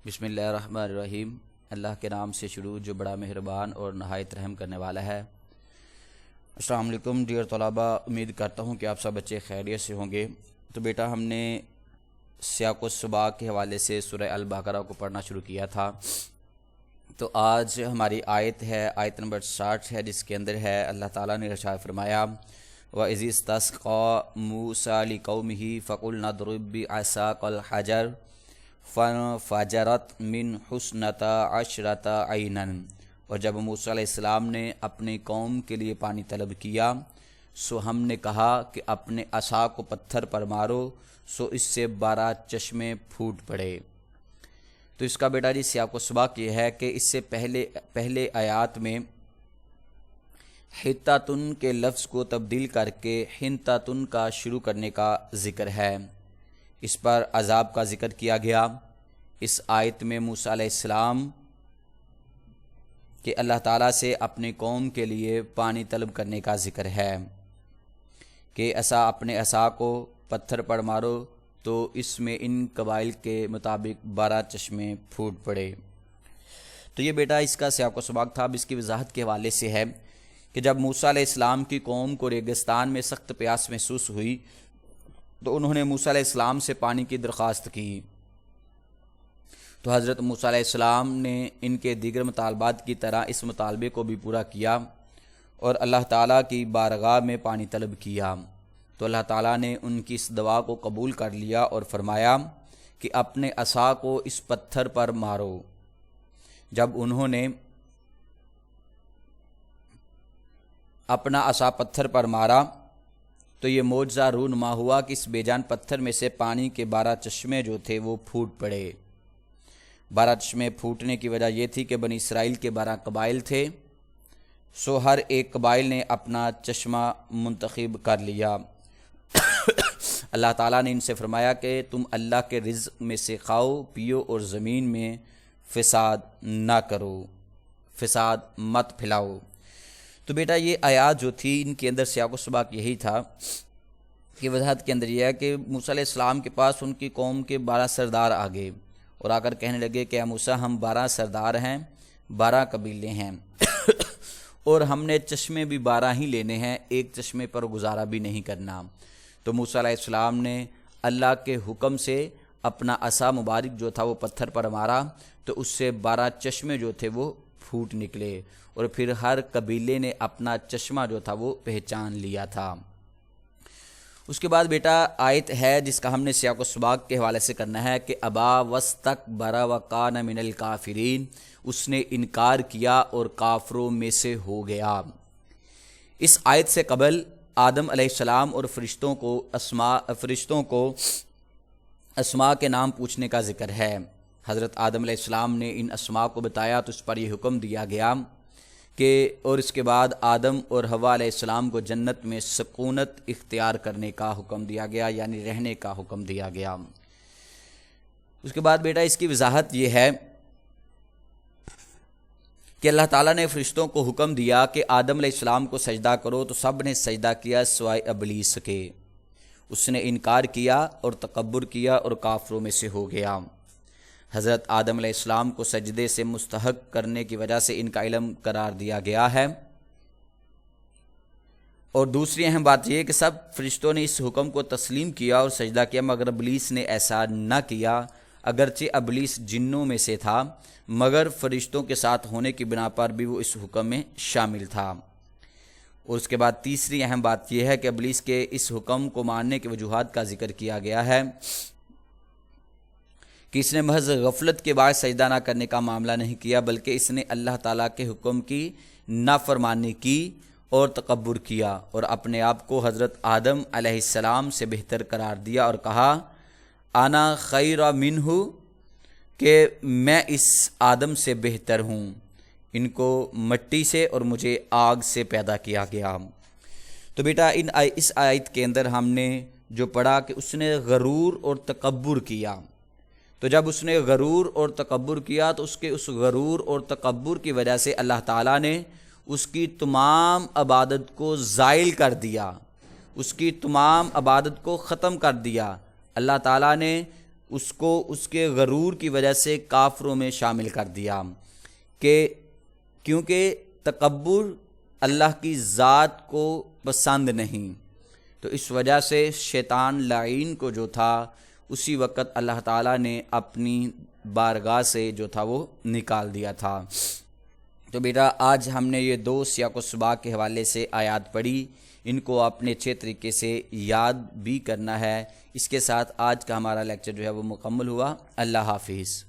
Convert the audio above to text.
بسم اللہ الرحمن الرحیم۔ اللہ کے نام سے شروع جو بڑا مہربان اور نہایت رحم کرنے والا ہے۔ السلام علیکم ڈیئر طلباء، امید کرتا ہوں کہ آپ سب بچے خیریت سے ہوں گے۔ تو بیٹا ہم نے سیاق و سباق کے حوالے سے سورہ البقرہ کو پڑھنا شروع کیا تھا۔ تو آج ہماری آیت ہے آیت نمبر 60 ہے، جس کے اندر ہے اللہ تعالیٰ نے ارشاد فرمایا وَإِذِ اسْتَسْقَىٰ مُوسَىٰ لِقَوْمِهِ فَقُلْنَا اضْرِب بِّعَصَاكَ الْحَجَرَ فَانْفَجَرَتْ مِنْ حُسْنَتَا عَشْرَةَ عَيْنًا۔ اور جب موسیٰ علیہ السلام نے اپنی قوم کے لیے پانی طلب کیا سو ہم نے کہا کہ اپنے عصا کو پتھر پر مارو، سو اس سے 12 چشمے پھوٹ پڑے۔ تو اس کا بیٹا جی سیاق و سباق یہ ہے کہ اس سے پہلے آیات میں حتاتن کے لفظ کو تبدیل کر کے حنتاتن کا شروع کرنے کا ذکر ہے۔ اس پر عذاب کا ذکر کیا گیا۔ اس آیت میں موسیٰ علیہ السلام کہ اللہ تعالیٰ سے اپنی قوم کے لیے پانی طلب کرنے کا ذکر ہے کہ اپنے عصا کو پتھر پر مارو، تو اس میں ان قبائل کے مطابق 12 چشمے پھوٹ پڑے۔ تو یہ بیٹا اس کا سیاق و سباق تھا۔ اب اس کی وضاحت کے حوالے سے ہے کہ جب موسیٰ علیہ السلام کی قوم کو ریگستان میں سخت پیاس محسوس ہوئی تو انہوں نے موسیٰ علیہ السلام سے پانی کی درخواست کی۔ تو حضرت موسیٰ علیہ السلام نے ان کے دیگر مطالبات کی طرح اس مطالبے کو بھی پورا کیا اور اللہ تعالیٰ کی بارگاہ میں پانی طلب کیا۔ تو اللہ تعالیٰ نے ان کی اس دعا کو قبول کر لیا اور فرمایا کہ اپنے عصا کو اس پتھر پر مارو۔ جب انہوں نے اپنا عصا پتھر پر مارا تو یہ معجزہ رونما ہوا کہ اس بے جان پتھر میں سے پانی کے 12 چشمے جو تھے وہ پھوٹ پڑے۔ 12 چشمے پھوٹنے کی وجہ یہ تھی کہ بنی اسرائیل کے 12 قبائل تھے، سو ہر ایک قبائل نے اپنا چشمہ منتخب کر لیا۔ اللہ تعالیٰ نے ان سے فرمایا کہ تم اللہ کے رزق میں سے کھاؤ پیو اور زمین میں فساد نہ کرو، فساد مت پھیلاؤ۔ تو بیٹا یہ آیات جو تھی ان کے اندر سیاق و سباق یہی تھا کہ وضاحت کے اندر یہ ہے کہ موسیٰ علیہ السلام کے پاس ان کی قوم کے 12 سردار آ گئے اور آ کر کہنے لگے کہ اے موسیٰ ہم 12 سردار ہیں، 12 قبیلے ہیں اور ہم نے چشمے بھی 12 ہی لینے ہیں، ایک چشمے پر گزارا بھی نہیں کرنا۔ تو موسیٰ علیہ السلام نے اللہ کے حکم سے اپنا عصا مبارک جو تھا وہ پتھر پر مارا تو اس سے 12 چشمے جو تھے وہ پھوٹ نکلے اور پھر ہر قبیلے نے اپنا چشمہ جو تھا وہ پہچان لیا تھا۔ اس کے بعد بیٹا آیت ہے جس کا ہم نے سیاق و سباق کے حوالے سے کرنا ہے کہ ابا واستکبر وکان من الکافرین، اس نے انکار کیا اور کافروں میں سے ہو گیا۔ اس آیت سے قبل آدم علیہ السلام اور فرشتوں کو اسماء کے نام پوچھنے کا ذکر ہے۔ حضرت آدم علیہ السلام نے ان اسماء کو بتایا تو اس پر یہ حکم دیا گیا کہ اور اس کے بعد آدم اور حوا علیہ السلام کو جنت میں سکونت اختیار کرنے کا حکم دیا گیا، یعنی رہنے کا حکم دیا گیا۔ اس کے بعد بیٹا اس کی وضاحت یہ ہے کہ اللہ تعالیٰ نے فرشتوں کو حکم دیا کہ آدم علیہ السلام کو سجدہ کرو تو سب نے سجدہ کیا سوائے ابلیس کے۔ اس نے انکار کیا اور تکبر کیا اور کافروں میں سے ہو گیا۔ حضرت آدم علیہ السلام کو سجدے سے مستحق کرنے کی وجہ سے ان کا علم قرار دیا گیا ہے۔ اور دوسری اہم بات یہ کہ سب فرشتوں نے اس حکم کو تسلیم کیا اور سجدہ کیا، مگر ابلیس نے ایسا نہ کیا، اگرچہ ابلیس جنوں میں سے تھا مگر فرشتوں کے ساتھ ہونے کی بنا پر بھی وہ اس حکم میں شامل تھا۔ اور اس کے بعد تیسری اہم بات یہ ہے کہ ابلیس کے اس حکم کو ماننے کے وجوہات کا ذکر کیا گیا ہے کہ اس نے محض غفلت کے بعد سجدہ نہ کرنے کا معاملہ نہیں کیا، بلکہ اس نے اللہ تعالیٰ کے حکم کی نافرمانی کی اور تکبر کیا اور اپنے آپ کو حضرت آدم علیہ السلام سے بہتر قرار دیا اور کہا انا خیر منہ، کہ میں اس آدم سے بہتر ہوں، ان کو مٹی سے اور مجھے آگ سے پیدا کیا گیا۔ تو بیٹا اس آیت کے اندر ہم نے جو پڑھا کہ اس نے غرور اور تکبر کیا، تو جب اس نے غرور اور تکبر کیا تو اس کے اس غرور اور تکبر کی وجہ سے اللہ تعالیٰ نے اس کی تمام عبادت کو زائل کر دیا، اس کی تمام عبادت کو ختم کر دیا۔ اللہ تعالیٰ نے اس کو اس کے غرور کی وجہ سے کافروں میں شامل کر دیا، کہ کیونکہ تکبر اللہ کی ذات کو پسند نہیں، تو اس وجہ سے شیطان لعین کو جو تھا اسی وقت اللہ تعالیٰ نے اپنی بارگاہ سے جو تھا وہ نکال دیا تھا۔ تو بیٹا آج ہم نے یہ 2 سیاق و سباق کے حوالے سے آیات پڑھی، ان کو اپنے اچھے طریقے سے یاد بھی کرنا ہے۔ اس کے ساتھ آج کا ہمارا لیکچر جو ہے وہ مکمل ہوا۔ اللہ حافظ۔